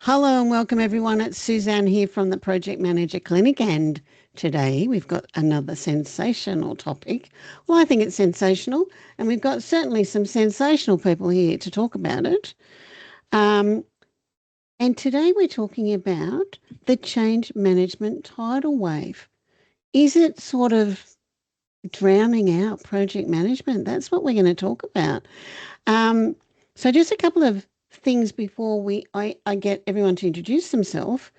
Hello and welcome everyone. It's Susanne here from the Project Manager Clinic, and today we've got another sensational topic. Well, I think it's sensational, and we've got certainly some sensational people here to talk about it. And today we're talking about the change management tidal wave. Is it sort of drowning out project management? That's what we're going to talk about. So just a couple of things before I get everyone to introduce themselves.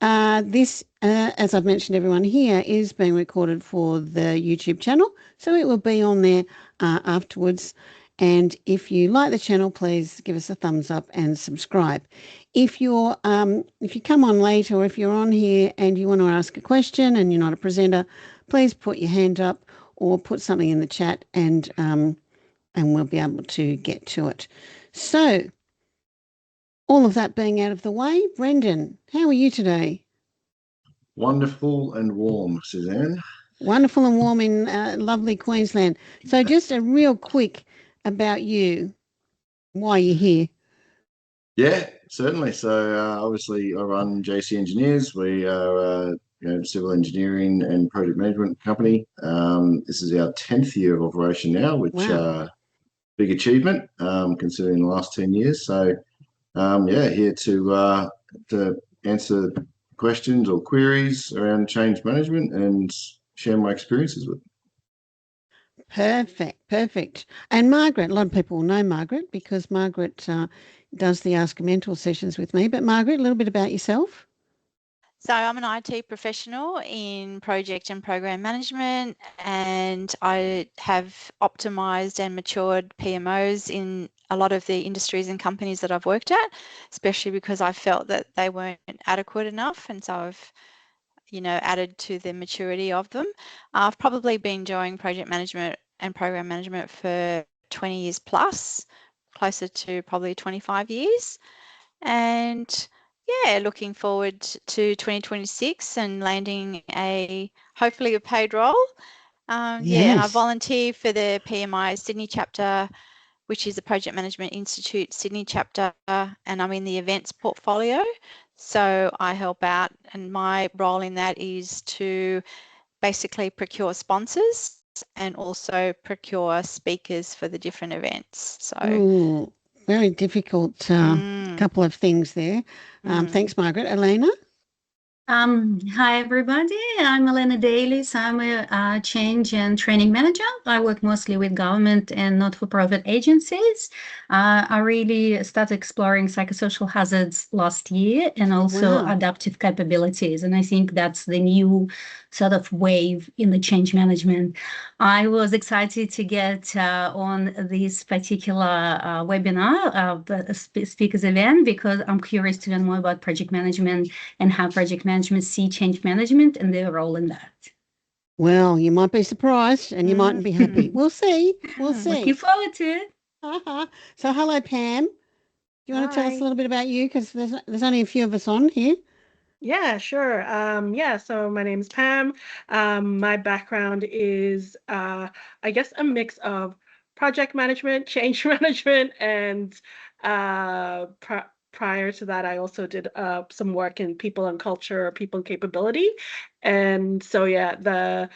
This, as I've mentioned, everyone here is being recorded for the YouTube channel, so it will be on there afterwards. And if you like the channel, please give us a thumbs up and subscribe. If you come on late, or if you're on here and you want to ask a question and you're not a presenter, please put your hand up or put something in the chat, and we'll be able to get to it. So, all of that being out of the way, Brendan, how are you today? Wonderful and warm, Susanne. Wonderful and warm in lovely Queensland. So just a real quick about you, why you're here. Yeah, certainly. So obviously I run JC Engineers. We are a civil engineering and project management company. This is our 10th year of operation now, which Wow. big achievement considering the last 10 years. So here to answer questions or queries around change management and share my experiences with. Perfect. And Margaret, a lot of people will know Margaret because Margaret does the Ask a Mentor sessions with me. But Margaret, a little bit about yourself. So I'm an IT professional in project and program management, and I have optimized and matured PMOs in a lot of the industries and companies that I've worked at, especially because I felt that they weren't adequate enough. And so I've, added to the maturity of them. I've probably been doing project management and program management for 20 years plus, closer to probably 25 years. And looking forward to 2026 and landing hopefully a paid role. And I volunteer for the PMI Sydney chapter, which is the Project Management Institute Sydney chapter, and I'm in the events portfolio. So I help out, and my role in that is to basically procure sponsors and also procure speakers for the different events. So very difficult couple of things there. Thanks, Margaret. Elena? Hi, everybody. I'm Elena Dailly. So I'm a change and training manager. I work mostly with government and not-for-profit agencies. I really started exploring psychosocial hazards last year, and also adaptive capabilities. And I think that's the new sort of wave in the change management. I was excited to get on this particular webinar, the speakers event, because I'm curious to learn more about project management and how project management see change management and their role in that. Well, you might be surprised and you mightn't be happy. We'll see. Looking forward to it. So hello, Pam. Do you want to tell us a little bit about you? Because there's only a few of us on here. Yeah, sure. So my name's Pam. My background is, I guess, a mix of project management, change management, and prior to that, I also did some work in people and culture, people and capability. And so, the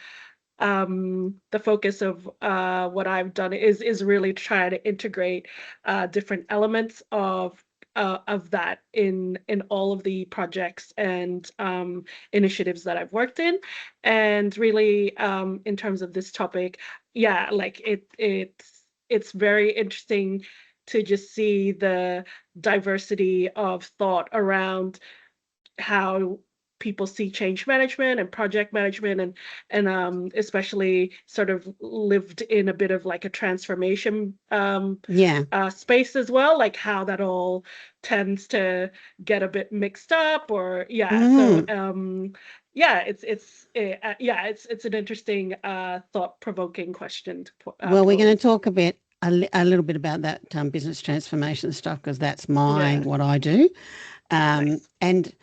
focus of what I've done is really try to integrate different elements of that in all of the projects and initiatives that I've worked in. And really, in terms of this topic, it's very interesting to just see the diversity of thought around how people see change management and project management, and especially sort of lived in a bit of like a transformation space as well, like how that all tends to get a bit mixed up, or it's an interesting thought-provoking question to put. Well, we're going to talk a little bit about that business transformation stuff, because that's what I do. Nice. And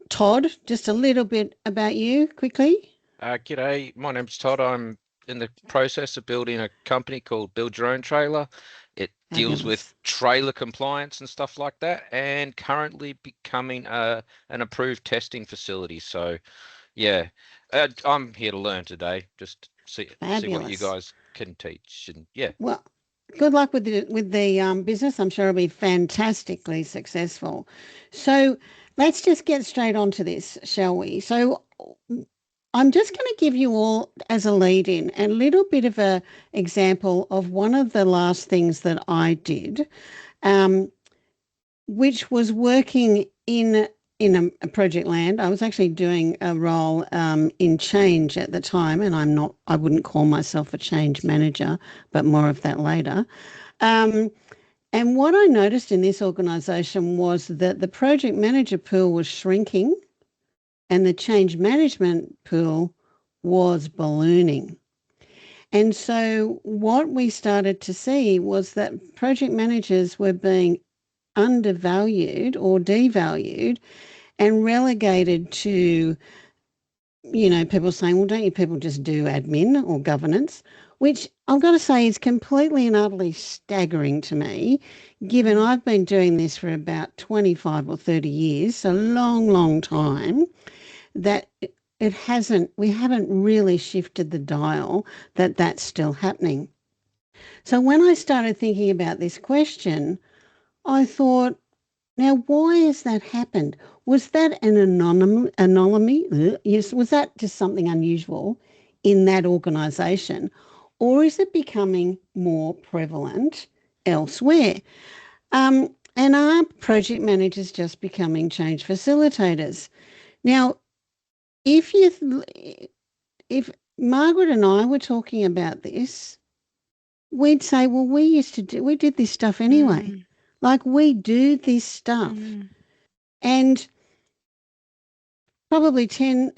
Todd, just a little bit about you quickly. G'day, my name's Todd. I'm in the process of building a company called Build Your Own Trailer. It deals with Fabulous. trailer compliance and stuff like that, and currently becoming an approved testing facility. So, yeah, I'm here to learn today. Just see what you Fabulous. guys can teach, and yeah. Well, good luck with the business. I'm sure it'll be fantastically successful. So let's just get straight onto this, shall we? So I'm just going to give you all, as a lead-in, a little bit of a example of one of the last things that I did, which was working in a project land. I was actually doing a role in change at the time, and I wouldn't call myself a change manager, but more of that later. And what I noticed in this organisation was that the project manager pool was shrinking and the change management pool was ballooning. And so what we started to see was that project managers were being undervalued or devalued and relegated to, people saying, well, don't you people just do admin or governance? Which I've got to say is completely and utterly staggering to me, given I've been doing this for about 25 or 30 years, so long, long time, that we haven't really shifted the dial that that's still happening. So when I started thinking about this question, I thought, now, why has that happened? Was that an anomaly? Yes, was that just something unusual in that organisation? Or is it becoming more prevalent elsewhere? And are project managers just becoming change facilitators? Now, if Margaret and I were talking about this, we'd say, well, we did this stuff anyway. Like, we do this stuff. And probably 10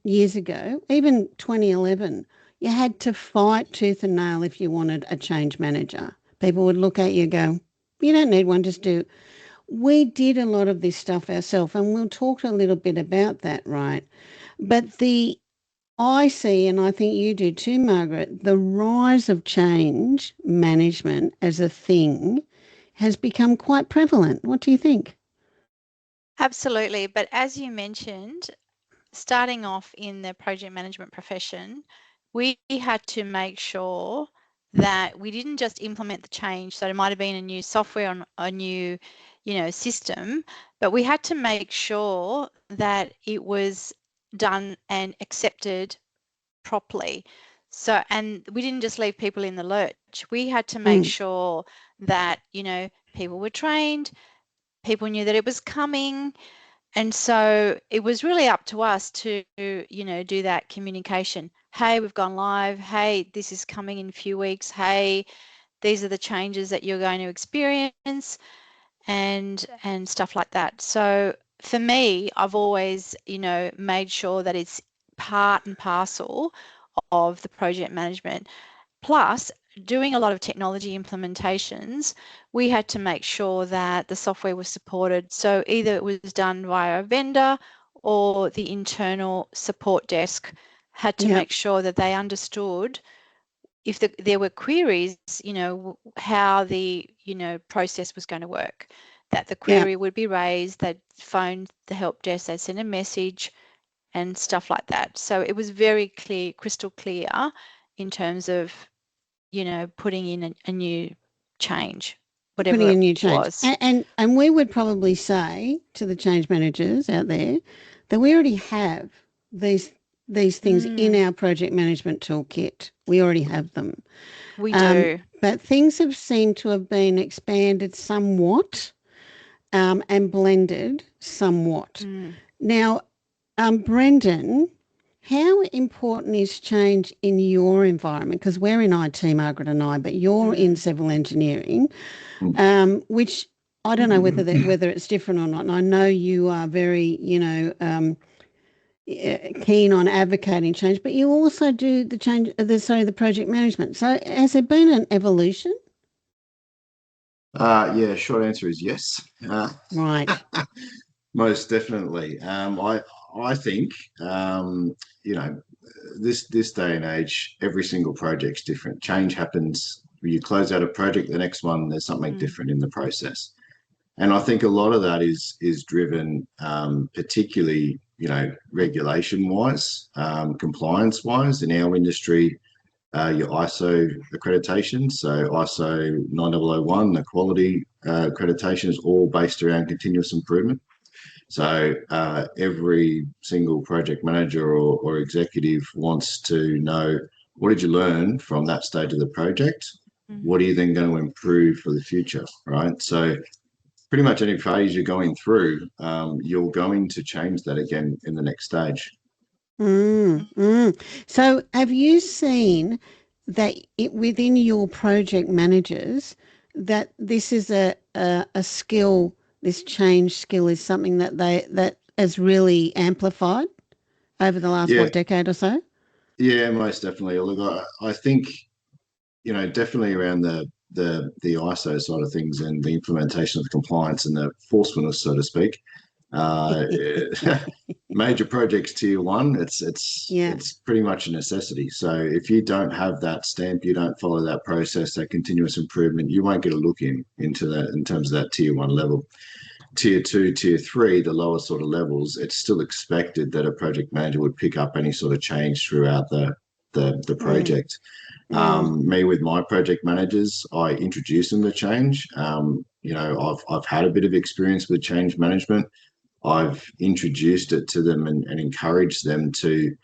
years ago, even 2011, you had to fight tooth and nail if you wanted a change manager. People would look at you and go, you don't need one, just do. We did a lot of this stuff ourselves, and we'll talk a little bit about that, right? But I see, and I think you do too, Margaret, the rise of change management as a thing has become quite prevalent. What do you think? Absolutely. But as you mentioned, starting off in the project management profession, we had to make sure that we didn't just implement the change. So it might have been a new software on a new, system, but we had to make sure that it was done and accepted properly. So, and we didn't just leave people in the lurch. We had to make sure that, people were trained, people knew that it was coming. And so it was really up to us to, do that communication. Hey, we've gone live. Hey, this is coming in a few weeks. Hey, these are the changes that you're going to experience, and stuff like that. So for me, I've always, made sure that it's part and parcel of the project management. Plus, doing a lot of technology implementations, we had to make sure that the software was supported. So either it was done via a vendor or the internal support desk had to make sure that they understood if there were queries, how the, process was going to work, that the query would be raised, they'd phone the help desk, they'd send a message and stuff like that. So it was very clear, crystal clear in terms of, putting in a new change, whatever Putting a new change. was. And we would probably say to the change managers out there that we already have these things in our project management toolkit. We already have them. We do. But things have seemed to have been expanded somewhat and blended somewhat. Now, Brendan, how important is change in your environment? Because we're in IT, Margaret and I, but you're in civil engineering, which I don't know whether it's different or not. And I know you are very, keen on advocating change, but you also do the project management. So has there been an evolution? Yeah, short answer is yes. Right. Most definitely. I think this day and age, every single project's different. Change happens you close out a project, the next one there's something different in the process. And I think a lot of that is driven particularly, regulation wise, compliance wise. In our industry, your ISO accreditation, so ISO 9001, the quality accreditation is all based around continuous improvement. So every single project manager or executive wants to know, what did you learn from that stage of the project? What are you then going to improve for the future, right? So pretty much any phase you're going through, you're going to change that again in the next stage. So have you seen that within your project managers, that this is a skill, this change skill is something that has really amplified over the last decade or so? Yeah, most definitely. Look, I think, definitely around the ISO side of things and the implementation of the compliance and the forcefulness, so to speak. Major projects tier 1, it's pretty much a necessity. So if you don't have that stamp, you don't follow that process, that continuous improvement, you won't get a look into that in terms of that tier 1 level. Tier 2, tier 3, the lower sort of levels, it's still expected that a project manager would pick up any sort of change throughout the project. Me with my project managers, I introduce them to change. I've had a bit of experience with change management. I've introduced it to them and encouraged them to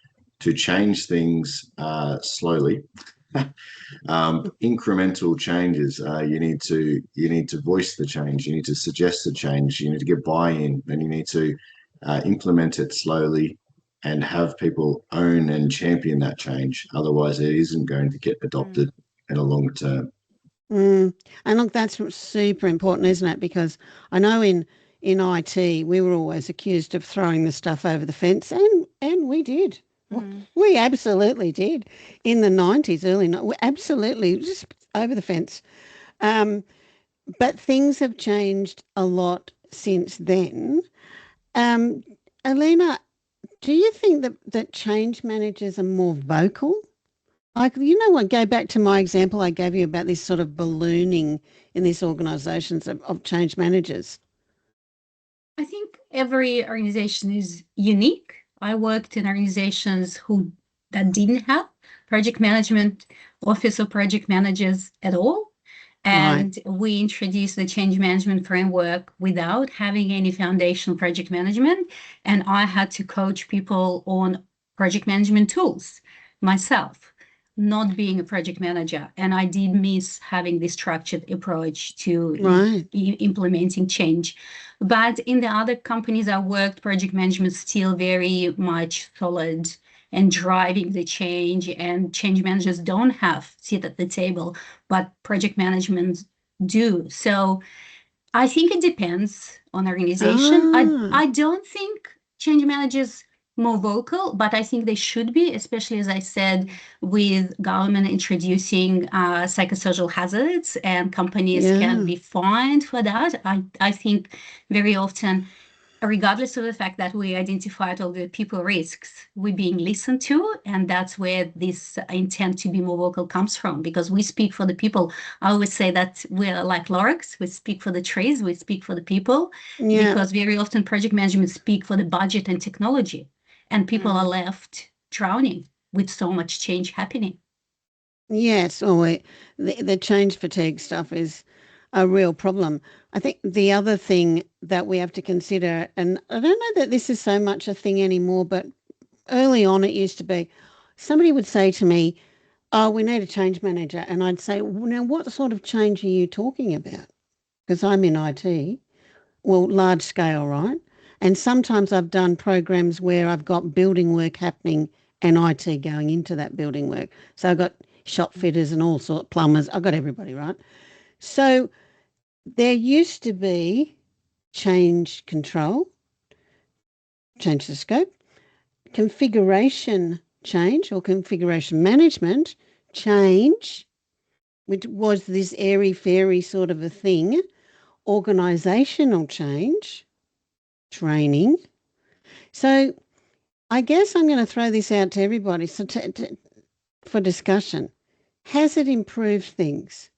change things slowly. Incremental changes. You need to voice the change. You need to suggest the change. You need to get buy-in, and you need to implement it slowly and have people own and champion that change. Otherwise, it isn't going to get adopted in a longer term. And look, that's super important, isn't it? Because I know in IT, we were always accused of throwing the stuff over the fence, and we did. We absolutely did. In the 90s, we absolutely just over the fence. But things have changed a lot since then. Elena, do you think that change managers are more vocal? Like, go back to my example I gave you about this sort of ballooning in these organisations of change managers. I think every organization is unique. I worked in organizations that didn't have project management office or project managers at all. And we introduced the change management framework without having any foundational project management. And I had to coach people on project management tools myself, not being a project manager. And I did miss having this structured approach to implementing change. But in the other companies I worked, project management still very much solid and driving the change, and change managers don't have sit at the table, but project management do. So I think it depends on organization. I don't think change managers more vocal, but I think they should be, especially as I said, with government introducing psychosocial hazards, and companies can be fined for that. I think very often, regardless of the fact that we identified all the people risks, we're being listened to, and that's where this intent to be more vocal comes from, because we speak for the people. I always say that we're like Lorax, we speak for the trees, we speak for the people, because very often project management speak for the budget and technology, and people are left drowning with so much change happening. Yes, the change fatigue stuff is a real problem. I think the other thing that we have to consider, and I don't know that this is so much a thing anymore, but early on it used to be, somebody would say to me, oh, we need a change manager. And I'd say, well, now what sort of change are you talking about? Because I'm in IT, well, large scale, right? And sometimes I've done programs where I've got building work happening and IT going into that building work. So I've got shop fitters and all sorts, plumbers, I've got everybody, right? So there used to be change control, change the scope, configuration change or configuration management change, which was this airy-fairy sort of a thing, organisational change, training. So I guess I'm going to throw this out to everybody for discussion. Has it improved things?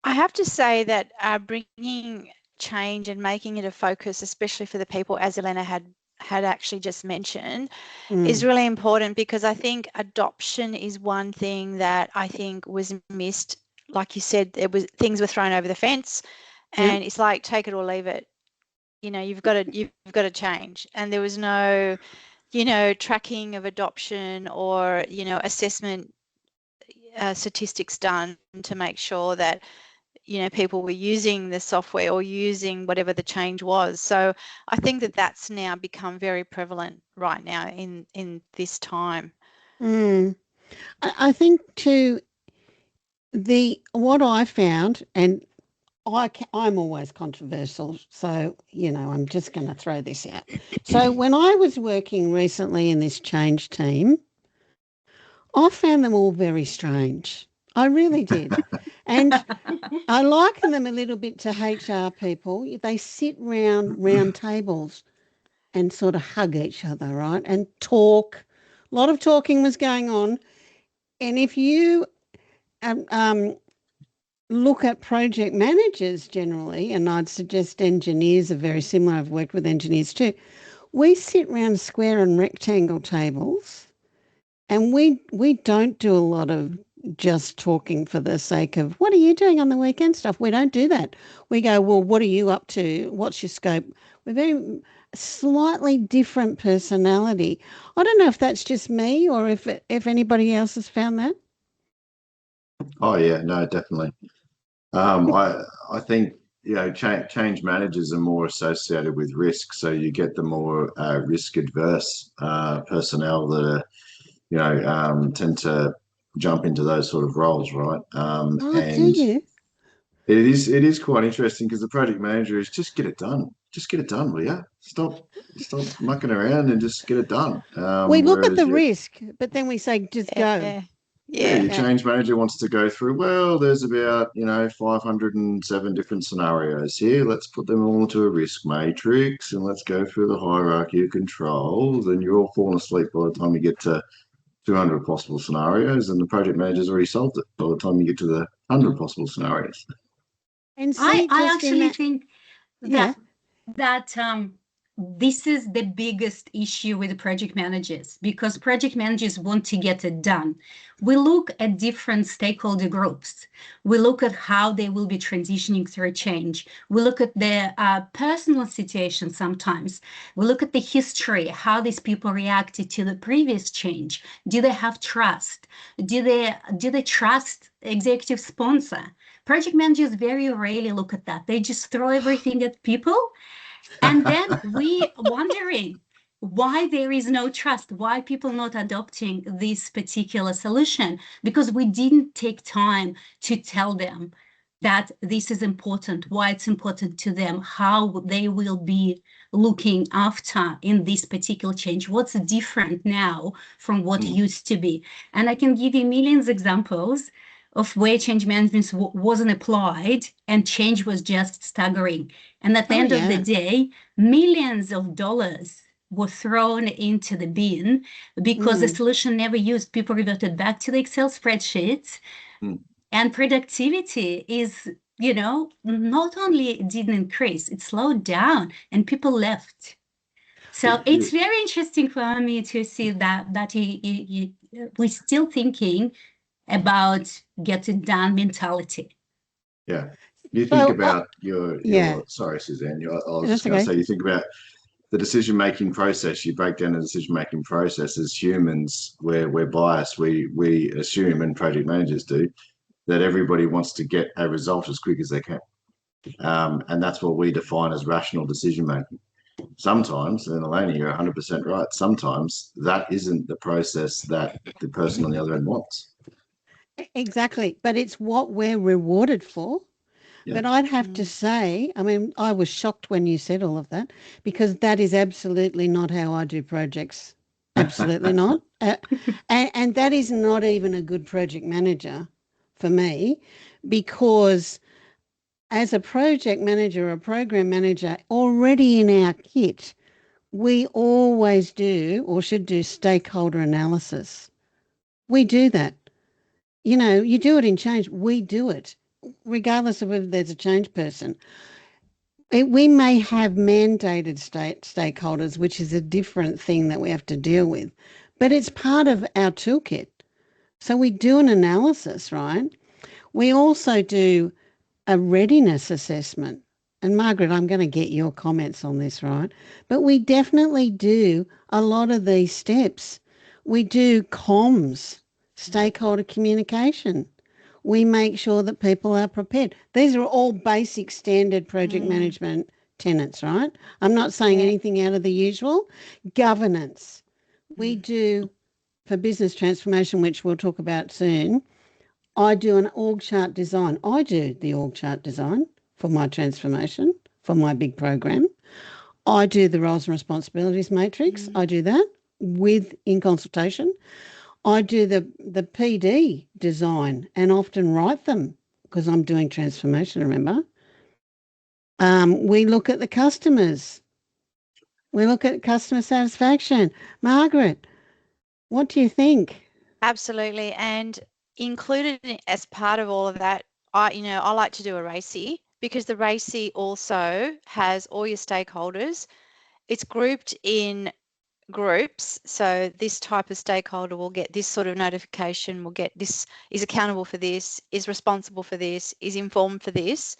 I have to say that bringing change and making it a focus, especially for the people, as Elena had actually just mentioned, is really important, because I think adoption is one thing that I think was missed. Like you said, things were thrown over the fence, and it's like take it or leave it. You know, you've got to change, and there was no, tracking of adoption or assessment statistics done to make sure that people were using the software or using whatever the change was. So I think that that's now become very prevalent right now in this time. I think too, what I found, and I'm always controversial, so I'm just going to throw this out. So when I was working recently in this change team, I found them all very strange. I really did. And I liken them a little bit to HR people. They sit round tables and sort of hug each other, right? And talk. A lot of talking was going on. And if you look at project managers generally, and I'd suggest engineers are very similar. I've worked with engineers too. We sit round square and rectangle tables, and we don't do a lot of just talking for the sake of what are you doing on the weekend stuff. We don't do that. We go, well, what are you up to? What's your scope? We're very slightly different personality. I don't know if that's just me or if anybody else has found that. Oh yeah, no, definitely. I think change managers are more associated with risk, so you get the more risk adverse personnel that are tend to jump into those sort of roles, right? Do And you? it is quite interesting because the project manager is just get it done. Just get it done, will you? Stop mucking around and just get it done. We look at the Whereas risk, but then we say just go. Yeah, your change manager wants to go through, well, there's about, 507 different scenarios here. Let's put them all into a risk matrix and let's go through the hierarchy of controls. And you're all falling asleep by the time you get to 200 possible scenarios, and the project manager's already solved it by the time you get to the 100 possible scenarios. And see, I actually think that yeah. This is the biggest issue with project managers, because project managers want to get it done. We look at different stakeholder groups. We look at how they will be transitioning through change. We look at their personal situation sometimes. We look at the history, how these people reacted to the previous change. Do they have trust? Do they trust executive sponsor? Project managers very rarely look at that. They just throw everything at people. And then we wondering why there is no trust, why people not adopting this particular solution, because we didn't take time to tell them that this is important, why it's important to them, how they will be looking after in this particular change, what's different now from what used to be. And I can give you millions of examples of where change management wasn't applied and change was just staggering. And at the end of the day, millions of dollars were thrown into the bin because the solution never used. People reverted back to the Excel spreadsheets, and productivity is, not only it didn't increase, it slowed down and people left. So it's very interesting for me to see that we're still thinking about get it done mentality. Yeah. You think about your sorry, Suzanne, I was just going to say, you think about the decision-making process. You break down the decision-making process. As humans, we're biased. We assume, and project managers do, that everybody wants to get a result as quick as they can. And that's what we define as rational decision-making. Sometimes, and Elena, you're 100% right, sometimes that isn't the process that the person on the other end wants. Exactly. But it's what we're rewarded for. Yeah. But I'd have to say, I mean, I was shocked when you said all of that, because that is absolutely not how I do projects. Absolutely not. And that is not even a good project manager for me, because as a project manager or a program manager, already in our kit, we always do or should do stakeholder analysis. We do that. You know, you do it in change. We do it, regardless of whether there's a change person. We may have mandated stakeholders, which is a different thing that we have to deal with, but it's part of our toolkit. So we do an analysis, right? We also do a readiness assessment. And Margaret, I'm going to get your comments on this, right? But we definitely do a lot of these steps. We do comms, stakeholder communication. We make sure that people are prepared. These are all basic standard project management tenets, right? I'm not saying anything out of the usual. Governance. We do, for business transformation, which we'll talk about soon, I do an org chart design. I do the org chart design for my transformation, for my big program. I do the roles and responsibilities matrix. I do that in consultation. I do the PD design and often write them because I'm doing transformation, remember? We look at the customers. We look at customer satisfaction. Margaret, what do you think? Absolutely. And included as part of all of that, I like to do a RACI, because the RACI also has all your stakeholders. It's grouped in groups. So this type of stakeholder will get this sort of notification, will get this, is accountable for this, is responsible for this, is informed for this.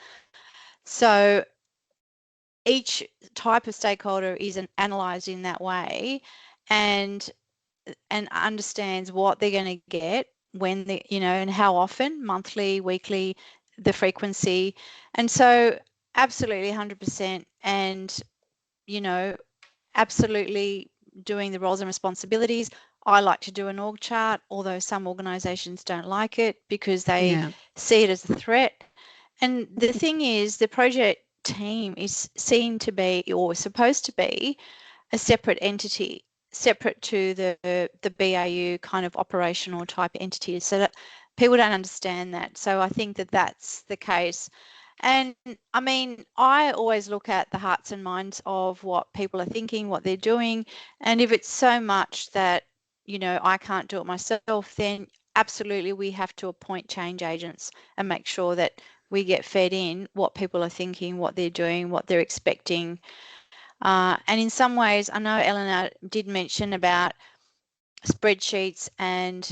So each type of stakeholder is analysed in that way, and understands what they're going to get, when they, and how often, monthly, weekly, the frequency. And so absolutely 100%. And, absolutely doing the roles and responsibilities. I like to do an org chart, although some organisations don't like it because they see it as a threat. And the thing is, the project team is seen to be, or supposed to be, a separate entity, separate to the BAU kind of operational type entities. So that people don't understand that. So I think that that's the case. And I mean, I always look at the hearts and minds of what people are thinking, what they're doing. And if it's so much that, I can't do it myself, then absolutely we have to appoint change agents and make sure that we get fed in what people are thinking, what they're doing, what they're expecting. And in some ways, I know Elena did mention about spreadsheets and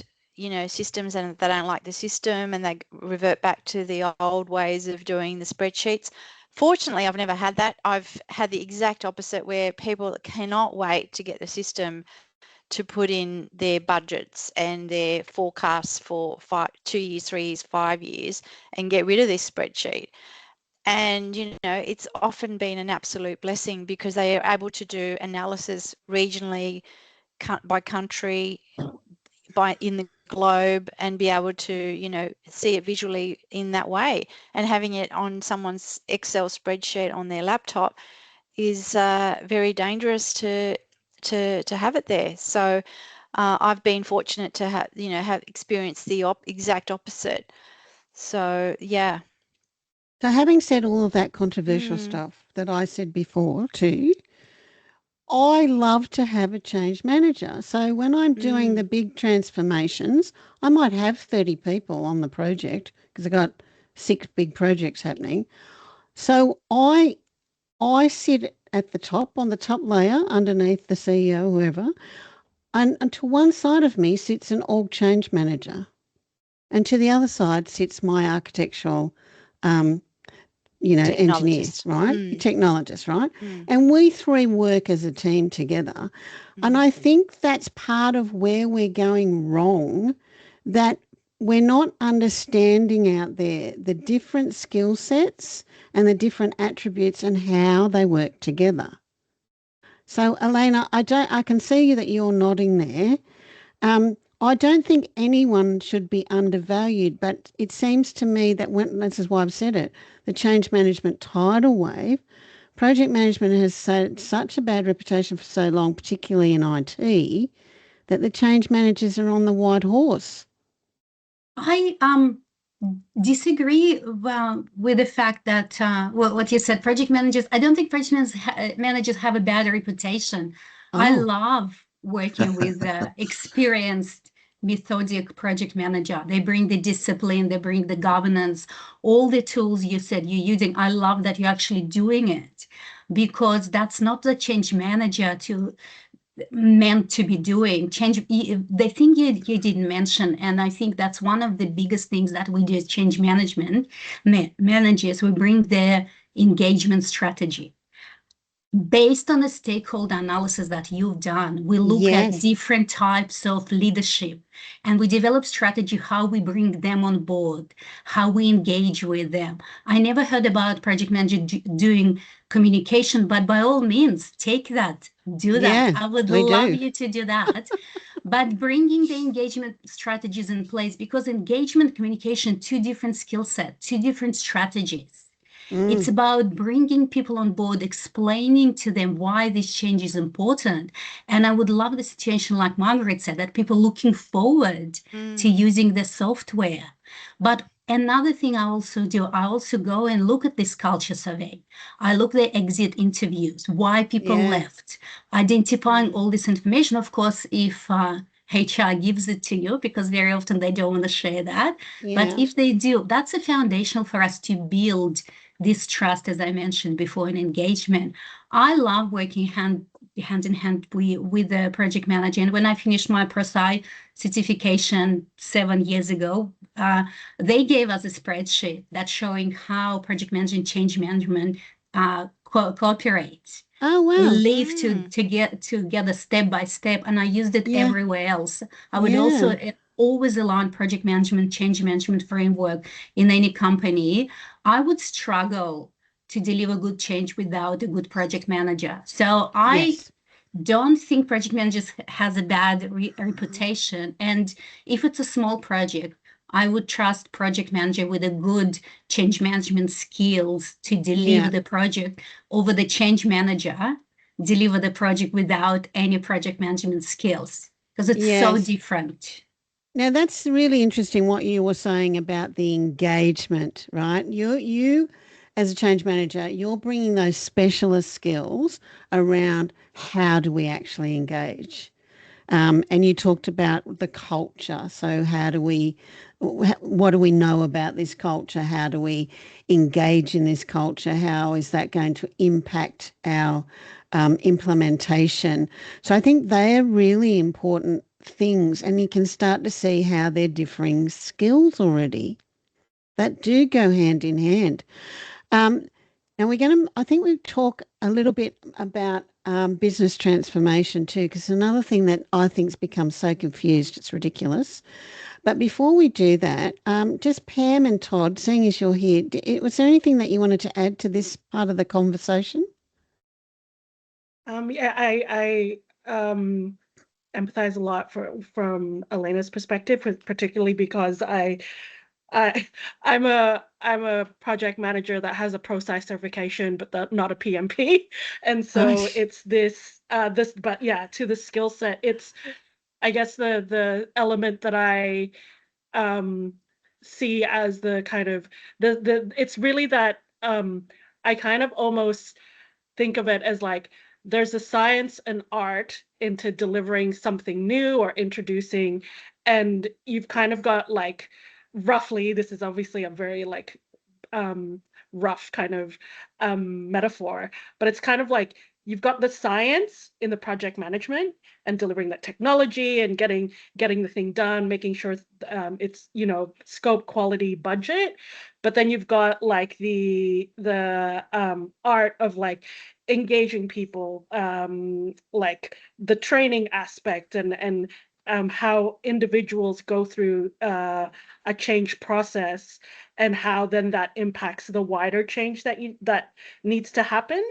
systems, and they don't like the system and they revert back to the old ways of doing the spreadsheets. Fortunately, I've never had that. I've had the exact opposite, where people cannot wait to get the system to put in their budgets and their forecasts for 2 years, 3 years, 5 years, and get rid of this spreadsheet. And, it's often been an absolute blessing, because they are able to do analysis regionally, by country, in the globe, and be able to, see it visually in that way. And having it on someone's Excel spreadsheet on their laptop is very dangerous to have it there. So I've been fortunate to have experienced the exact opposite. So yeah. So having said all of that controversial stuff that I said before too, I love to have a change manager. So when I'm doing the big transformations, I might have 30 people on the project because I've got 6 big projects happening. So I sit at the top, on the top layer, underneath the CEO, whoever, and to one side of me sits an org change manager, and to the other side sits my architectural engineer, right? Technologist, right? And we 3 work as a team together. And I think that's part of where we're going wrong, that we're not understanding out there the different skill sets and the different attributes and how they work together. So, Elena, I can see that you're nodding there. I don't think anyone should be undervalued, but it seems to me that this is why I've said it, the change management tidal wave, project management has had such a bad reputation for so long, particularly in IT, that the change managers are on the white horse. I disagree with the fact that what you said, project managers. I don't think project managers have a bad reputation. I love working with experienced methodic project manager. They bring the discipline, they bring the governance, all the tools you said you're using. I love that you're actually doing it, because that's not the change manager meant to be doing. Change, the thing you didn't mention, and I think that's one of the biggest things that we do as change management managers, we bring the engagement strategy. Based on the stakeholder analysis that you've done, we look at Yes. different types of leadership, and we develop strategy, how we bring them on board, how we engage with them. I never heard about project manager doing communication, but by all means, take that, do that. Yeah, I would we love do. you to do that. But bringing the engagement strategies in place, because engagement, communication, two different skill sets, two different strategies. It's about bringing people on board, explaining to them why this change is important. And I would love the situation, like Margaret said, that people looking forward to using the software. But another thing I also do, I also go and look at this culture survey. I look at the exit interviews, why people left, identifying all this information. Of course, if HR gives it to you, because very often they don't want to share that. But if they do, that's a foundation for us to build this trust, as I mentioned before, and engagement. I love working hand in hand with the project manager. And when I finished my ProSci certification 7 years ago, they gave us a spreadsheet that's showing how project management, change management cooperates. Oh, wow. Live to get together step by step, and I used it everywhere else. I would also always align project management, change management framework in any company. I would struggle to deliver good change without a good project manager. So I don't think project managers has a bad reputation. And if it's a small project, I would trust project manager with a good change management skills to deliver the project over the change manager, deliver the project without any project management skills, because it's so different. Now, that's really interesting what you were saying about the engagement, right? You as a change manager, you're bringing those specialist skills around how do we actually engage. And you talked about the culture. So what do we know about this culture? How do we engage in this culture? How is that going to impact our implementation? So I think they are really important things, and you can start to see how they're differing skills already that do go hand in hand. Now I think we talk a little bit about business transformation too, because another thing that I think's become so confused, it's ridiculous. But before we do that, just Pam and Todd, seeing as you're here, was there anything that you wanted to add to this part of the conversation? I empathize a lot from Elena's perspective, particularly because I'm a project manager that has a ProSci certification, but not a PMP, and so it's this but yeah, to the skill set, it's I guess the element that I see as the kind of it's really that I kind of almost think of it as like there's a science and art into delivering something new or introducing, and you've kind of got like roughly, this is obviously a very like rough kind of metaphor, but it's kind of like you've got the science in the project management and delivering that technology and getting the thing done, making sure it's, you know, scope, quality, budget. But then you've got like the art of like engaging people, like the training aspect and how individuals go through a change process and how then that impacts the wider change that needs to happen.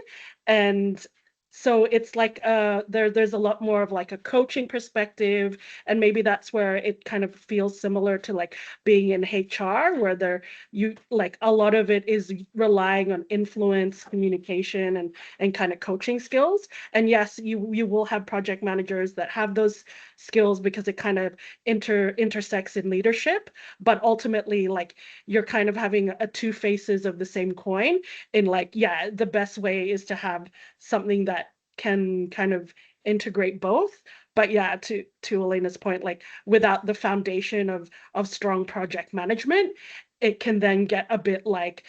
And so it's like there's a lot more of like a coaching perspective, and maybe that's where it kind of feels similar to like being in HR, where you like a lot of it is relying on influence, communication, and kind of coaching skills. And yes, you will have project managers that have those skills because it kind of intersects in leadership, but ultimately like you're kind of having two faces of the same coin in like, yeah, the best way is to have something that can kind of integrate both. But yeah, to Elena's point, like without the foundation of strong project management, it can then get a bit like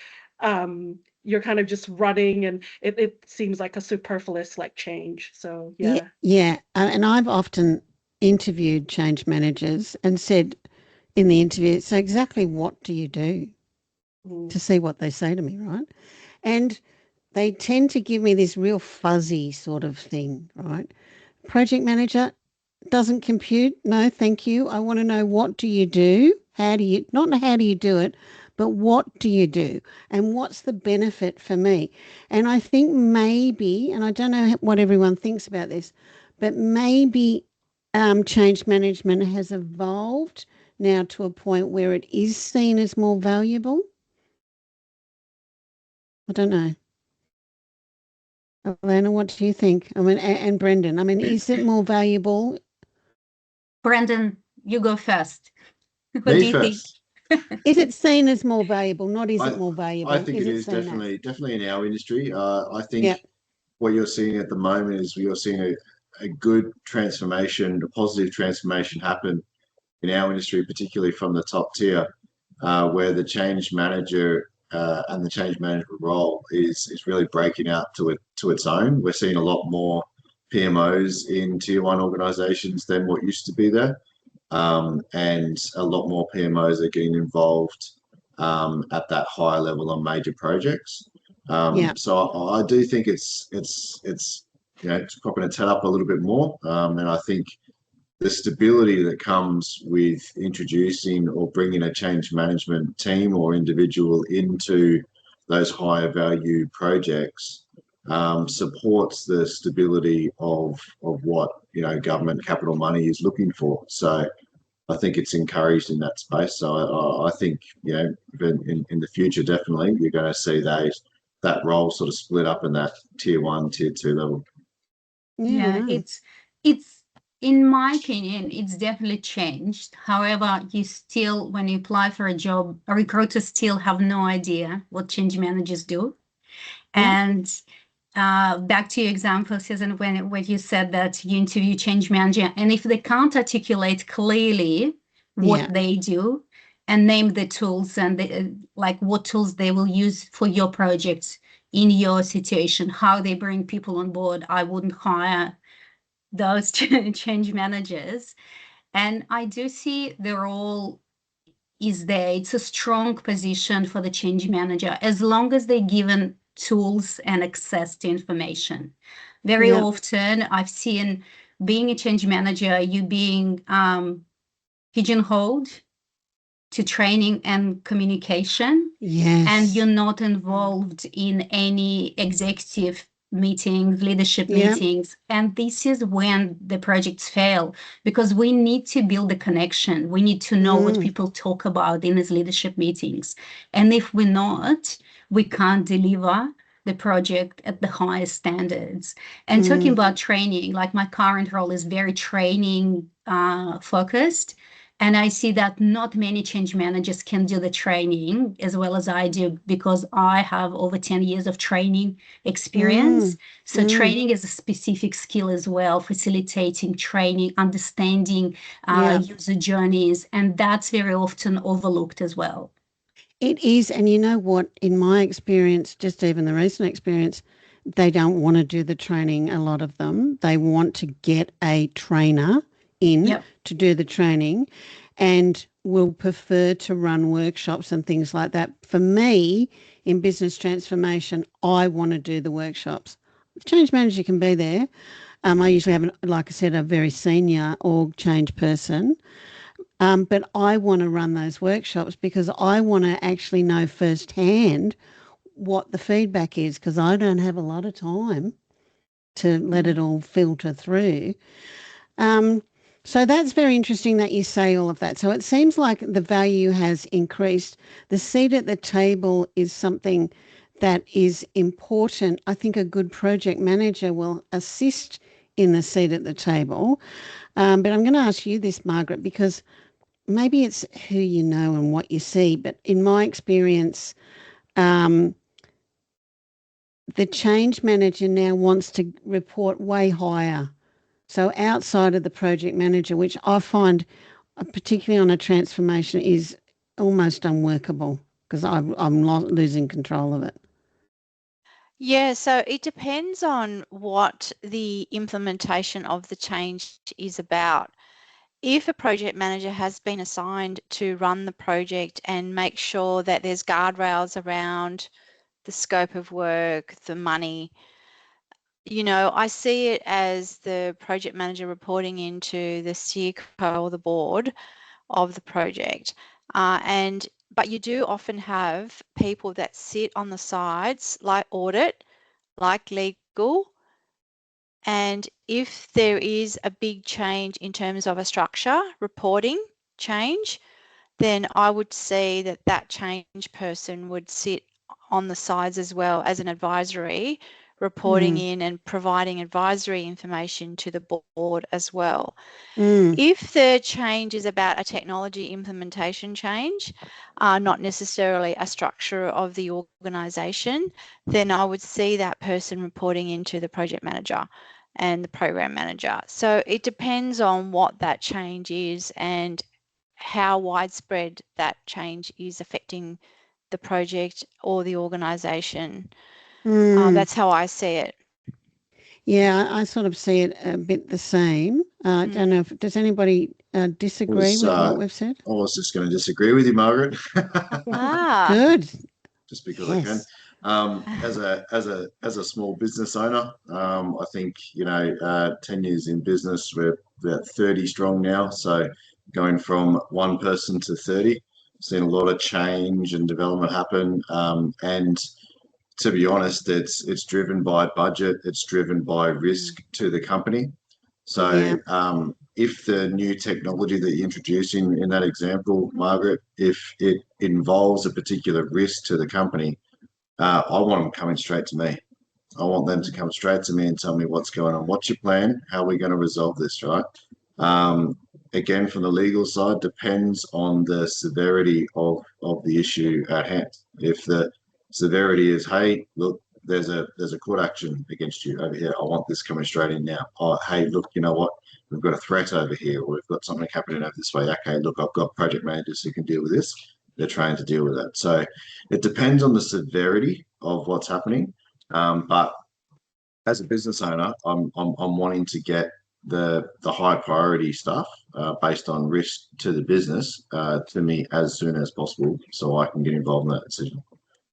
you're kind of just running, and it seems like a superfluous like change. So yeah. Yeah. And I've often interviewed change managers and said in the interview, so exactly what do you do, to see what they say to me, right? And they tend to give me this real fuzzy sort of thing, right? Project manager doesn't compute. No, thank you. I want to know, what do you do? How do you, not how do you do it, but what do you do? And what's the benefit for me? And I think maybe, and I don't know what everyone thinks about this, but maybe change management has evolved now to a point where it is seen as more valuable. I don't know. Elena, what do you think? I mean, and Brendan, I mean, is it more valuable? Brendan, you go first. What do Me you think? first. Is it seen as more valuable? Not is I- it more valuable? I think it is seen as? definitely in our industry. I think Yep. what you're seeing at the moment is you're seeing a good transformation, a positive transformation happen in our industry, particularly from the top tier, where the change manager and the change management role is really breaking out to its own. We're seeing a lot more PMOs in tier one organizations than what used to be there. And a lot more PMOs are getting involved at that higher level on major projects. So I do think it's propping its head up a little bit more, and I think the stability that comes with introducing or bringing a change management team or individual into those higher value projects supports the stability of what government capital money is looking for. So I think it's encouraged in that space. So I think in the future, definitely you're going to see that role sort of split up in that tier one, tier two level. Yeah, it's in my opinion, it's definitely changed. However, you still, when you apply for a job, recruiters still have no idea what change managers do. And back to your example, Susan, when you said that you interview change manager, and if they can't articulate clearly what they do and name the tools and like what tools they will use for your projects in your situation, how they bring people on board, I wouldn't hire those change managers. And I do see the role is there. It's a strong position for the change manager as long as they're given tools and access to information. Very often I've seen being a change manager, you being pigeonholed to training and communication. And you're not involved in any executive meetings, leadership meetings. And this is when the projects fail, because we need to build a connection. We need to know what people talk about in these leadership meetings. And if we're not, we can't deliver the project at the highest standards. And talking about training, like my current role is very training focused. And I see that not many change managers can do the training as well as I do, because I have over 10 years of training experience. So training is a specific skill as well, facilitating training, understanding user journeys. And that's very often overlooked as well. It is. And you know what, in my experience, just even the recent experience, they don't want to do the training, a lot of them. They want to get a trainer in to do the training and will prefer to run workshops and things like that. For me, in business transformation, I want to do the workshops. The change manager can be there. I usually have, like I said, a very senior org change person. But I want to run those workshops because I want to actually know firsthand what the feedback is, because I don't have a lot of time to let it all filter through. So that's very interesting that you say all of that. So it seems like the value has increased. The seat at the table is something that is important. I think a good project manager will assist in the seat at the table. But I'm going to ask you this, Margaret, because maybe it's who you know and what you see. But in my experience, the change manager now wants to report way higher. So outside of the project manager, which I find, particularly on a transformation, is almost unworkable because I'm losing control of it. Yeah, so it depends on what the implementation of the change is about. If a project manager has been assigned to run the project and make sure that there's guardrails around the scope of work, the money, I see it as the project manager reporting into the CEOco or the board of the project. But you do often have people that sit on the sides, like audit, like legal, and if there is a big change in terms of a structure, reporting change, then I would see that that change person would sit on the sides as well as an advisory, reporting in and providing advisory information to the board as well. If the change is about a technology implementation change, not necessarily a structure of the organisation, then I would see that person reporting into the project manager and the program manager. So it depends on what that change is and how widespread that change is affecting the project or the organisation. That's how I see it. Yeah, I sort of see it a bit the same. I don't know does anybody disagree with what we've said? I was just going to disagree with you, Margaret. Good. Just because I can. As a small business owner, I think 10 years in business, we're about 30 strong now. So going from one person to 30, seen a lot of change and development happen. And to be honest, it's driven by budget. It's driven by risk to the company. So if the new technology that you're introducing in that example, Margaret, if it involves a particular risk to the company, I want them coming straight to me. I want them to come straight to me and tell me what's going on. What's your plan? How are we going to resolve this, right? Again, from the legal side, depends on the severity of the issue at hand. If the severity is, hey, look, there's a court action against you over here. I want this coming straight in now. Oh, hey, look, you know what? We've got a threat over here, or we've got something happening over this way. Okay, look, I've got project managers who can deal with this. They're trained to deal with that. So it depends on the severity of what's happening. But as a business owner, I'm wanting to get the high priority stuff based on risk to the business to me as soon as possible, so I can get involved in that decision.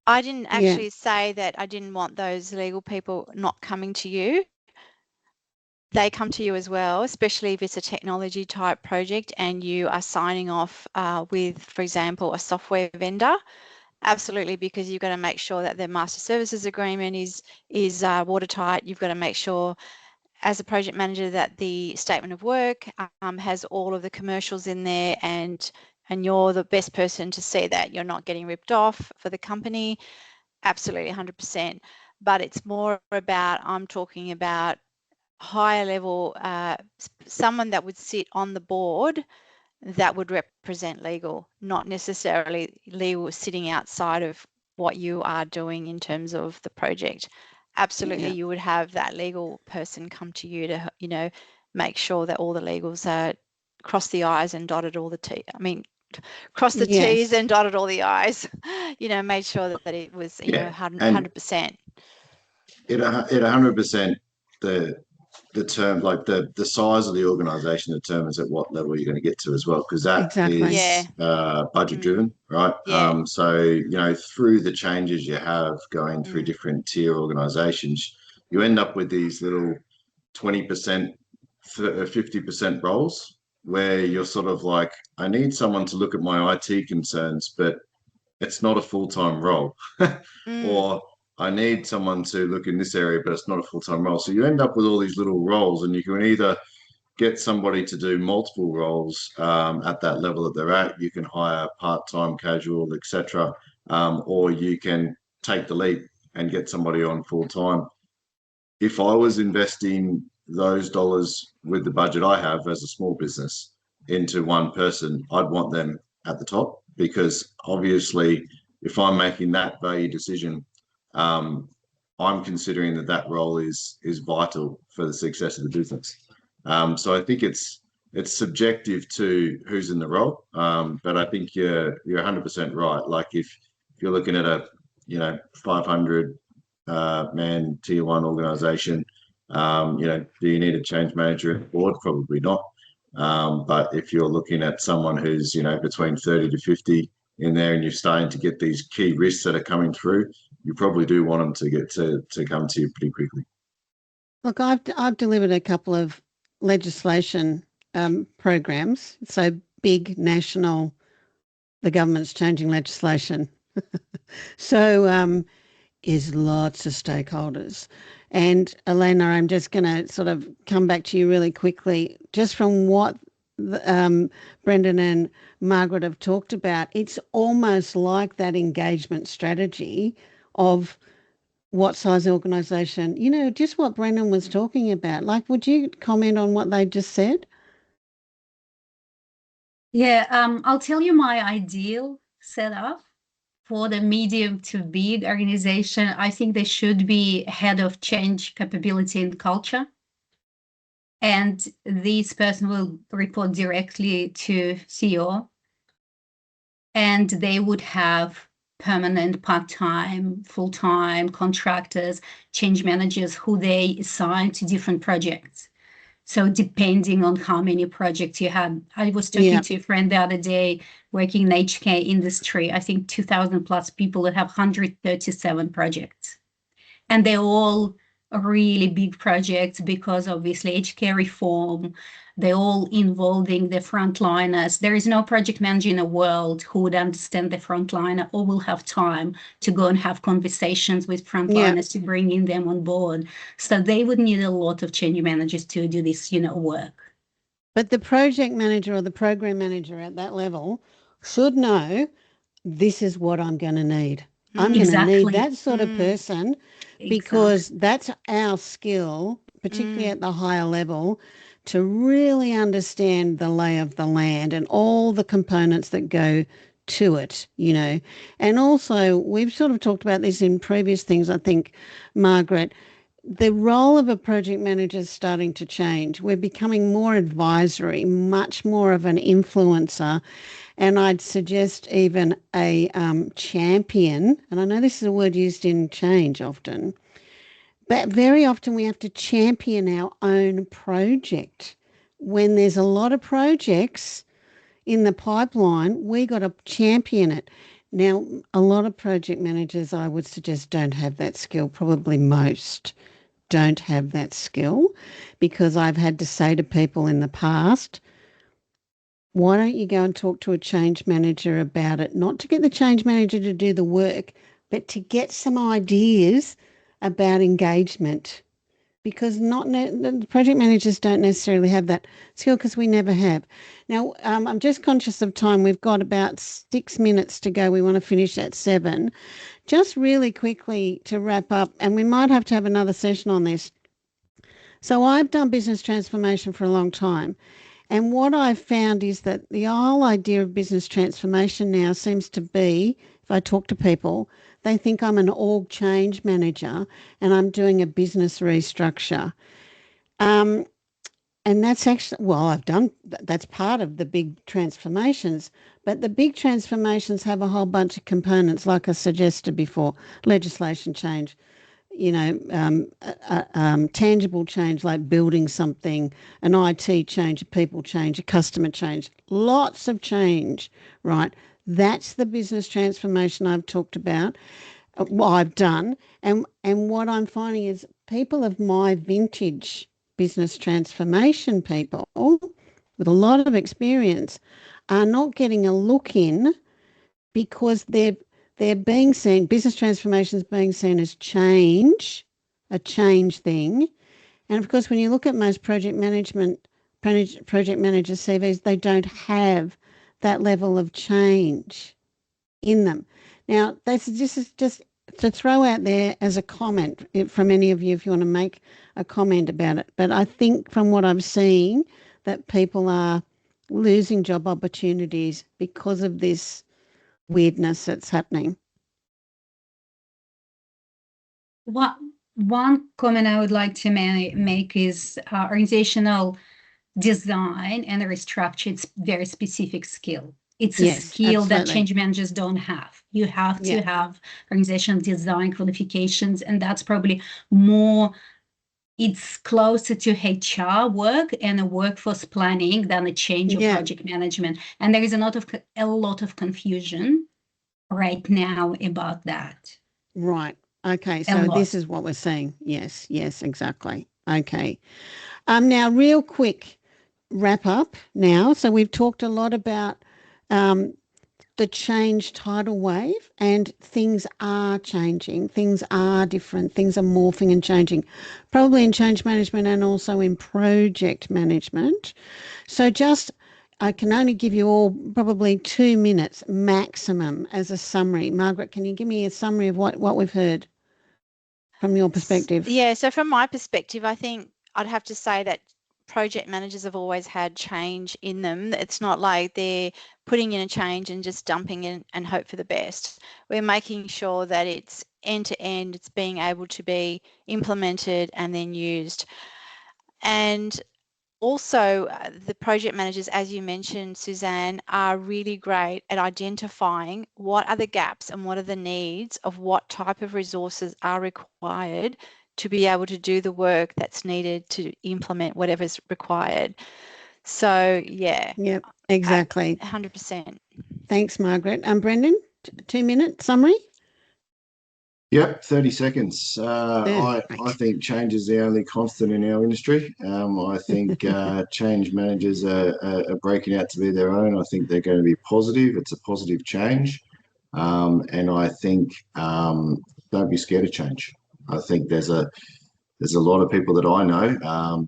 I didn't actually say that I didn't want those legal people not coming to you. They come to you as well, especially if it's a technology type project and you are signing off with, for example, a software vendor. Absolutely, because you've got to make sure that the master services agreement is watertight. You've got to make sure as a project manager that the statement of work has all of the commercials in there, and you're the best person to see that you're not getting ripped off for the company. Absolutely, 100%. But it's more about, I'm talking about higher level, someone that would sit on the board that would represent legal, not necessarily legal sitting outside of what you are doing in terms of the project. Absolutely, you would have that legal person come to you to, make sure that all the legals are cross the I's and dotted all the T's. I mean, cross the T's and dotted all the I's, made sure that it was, 100%. It 100%, the term, like the size of the organization determines at what level you're going to get to as well, because that is budget driven, right? So through the changes you have going through different tier organizations, you end up with these little 20%, 50% roles where you're sort of like, I need someone to look at my IT concerns, but it's not a full-time role. Or I need someone to look in this area, but it's not a full-time role. So you end up with all these little roles, and you can either get somebody to do multiple roles at that level that they're at. You can hire part-time, casual, etc., or you can take the leap and get somebody on full-time. If I was investing those dollars with the budget I have as a small business into one person, I'd want them at the top, because obviously if I'm making that value decision, I'm considering that role is vital for the success of the business. So I think it's subjective to who's in the role, but I think you're 100% right. Like if you're looking at a 500 man tier one organisation, do you need a change manager at the board? Probably not. But if you're looking at someone who's between 30 to 50 in there, and you're starting to get these key risks that are coming through, you probably do want them to get to come to you pretty quickly. Look, I've delivered a couple of legislation programs, so big national, the government's changing legislation. So is lots of stakeholders. And Elena, I'm just going to sort of come back to you really quickly, just from what Brendan and Margaret have talked about. It's almost like that engagement strategy of what size organisation, just what Brendan was talking about. Like, would you comment on what they just said? Yeah, I'll tell you my ideal setup for the medium to big organization. I think they should be head of change capability and culture. And this person will report directly to CEO. And they would have permanent, part-time, full-time contractors, change managers who they assign to different projects. So depending on how many projects you have, I was talking to a friend the other day working in the HK industry, I think 2,000 plus people that have 137 projects. And they're all really big projects because obviously HK reform, they're all involving the frontliners. There is no project manager in the world who would understand the frontliner or will have time to go and have conversations with frontliners to bring them on board. So they would need a lot of change managers to do this, work. But the project manager or the program manager at that level should know this is what I'm going to need. I'm going to need that sort of person because that's our skill, particularly at the higher level, to really understand the lay of the land and all the components that go to it, And also, we've sort of talked about this in previous things, I think, Margaret. The role of a project manager is starting to change. We're becoming more advisory, much more of an influencer, and I'd suggest even a champion. And I know this is a word used in change often, but very often we have to champion our own project. When there's a lot of projects in the pipeline, we got to champion it. Now, a lot of project managers, I would suggest, don't have that skill. Probably most don't have that skill, because I've had to say to people in the past, why don't you go and talk to a change manager about it? Not to get the change manager to do the work, but to get some ideas about engagement, because the project managers don't necessarily have that skill, because we never have. Now, I'm just conscious of time. We've got about 6 minutes to go. We want to finish at 7. Just really quickly to wrap up, and we might have to have another session on this. So I've done business transformation for a long time. And what I've found is that the whole idea of business transformation now seems to be, if I talk to people, they think I'm an org change manager and I'm doing a business restructure. And that's actually, that's part of the big transformations. But the big transformations have a whole bunch of components, like I suggested before: legislation change, tangible change like building something, an IT change, a people change, a customer change, lots of change, right? That's the business transformation I've talked about, I've done. And what I'm finding is people of my vintage, business transformation people with a lot of experience, are not getting a look in, because they're being seen, business transformation is being seen as change, a change thing. And of course, when you look at most project manager CVs, they don't have that level of change in them. Now, this is just to throw out there as a comment from any of you, if you want to make a comment about it. But I think from what I'm seeing, that people are losing job opportunities because of this weirdness that's happening. Well, one comment I would like to make is organizational design and restructure. It's very specific skill. It's a skill that change managers don't have. You have to have organizational design qualifications, and that's probably more, it's closer to HR work and a workforce planning than a change or project management. And there is a lot of confusion right now about that. Right. Okay. So this is what we're seeing. Yes. Yes, exactly. Okay. Now, real quick wrap up now. So we've talked a lot about the change tidal wave, and things are changing. Things are different. Things are morphing and changing, probably in change management and also in project management. So I can only give you all probably 2 minutes maximum as a summary. Margaret, can you give me a summary of what we've heard from your perspective? Yeah, so from my perspective, I think I'd have to say that project managers have always had change in them. It's not like they're putting in a change and just dumping in and hope for the best. We're making sure that it's end to end, it's being able to be implemented and then used. And also, the project managers, as you mentioned, Susanne, are really great at identifying what are the gaps and what are the needs of what type of resources are required to be able to do the work that's needed to implement whatever's required. So, yeah. Yep, exactly. 100%. Thanks, Margaret. Brendan, 2 minute summary? Yep, 30 seconds. I think change is the only constant in our industry. I think change managers are breaking out to be their own. I think they're going to be positive. It's a positive change. And I think don't be scared of change. I think there's a lot of people that I know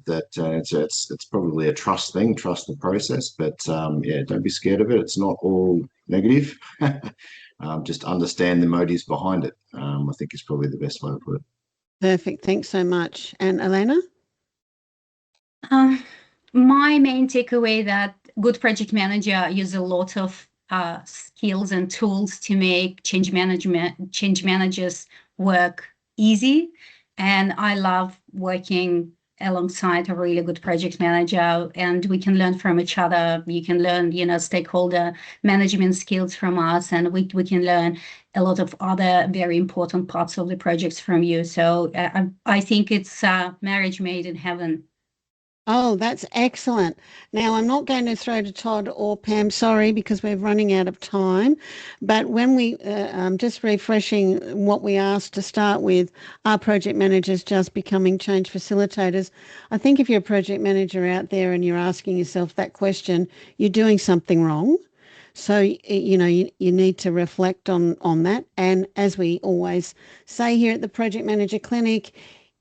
that it's probably a trust thing, trust the process. But yeah, don't be scared of it. It's not all negative. Just understand the motives behind it. I think is probably the best way to put it. Perfect. Thanks so much. And Elena? My main takeaway that good project manager use a lot of skills and tools to make change managers work easy. And I love working alongside a really good project manager, and we can learn from each other. You can learn, stakeholder management skills from us, and we can learn a lot of other very important parts of the projects from you. So I think it's marriage made in heaven. Oh, that's excellent. Now, I'm not going to throw to Todd or Pam, sorry, because we're running out of time. But when we, just refreshing what we asked to start with, are project managers just becoming change facilitators? I think if you're a project manager out there and you're asking yourself that question, you're doing something wrong. So, you need to reflect on that. And as we always say here at the Project Manager Clinic,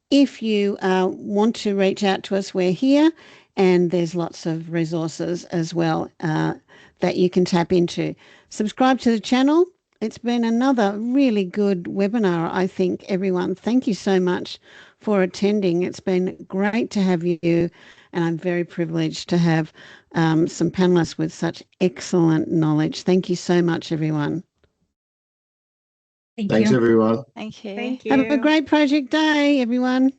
if you want to reach out to us, we're here, and there's lots of resources as well that you can tap into. Subscribe to the channel. It's been another really good webinar, I think, everyone. Thank you so much for attending. It's been great to have you, and I'm very privileged to have some panelists with such excellent knowledge. Thank you so much, everyone. Thanks, everyone. Thank you. Thank you. Have a great project day, everyone.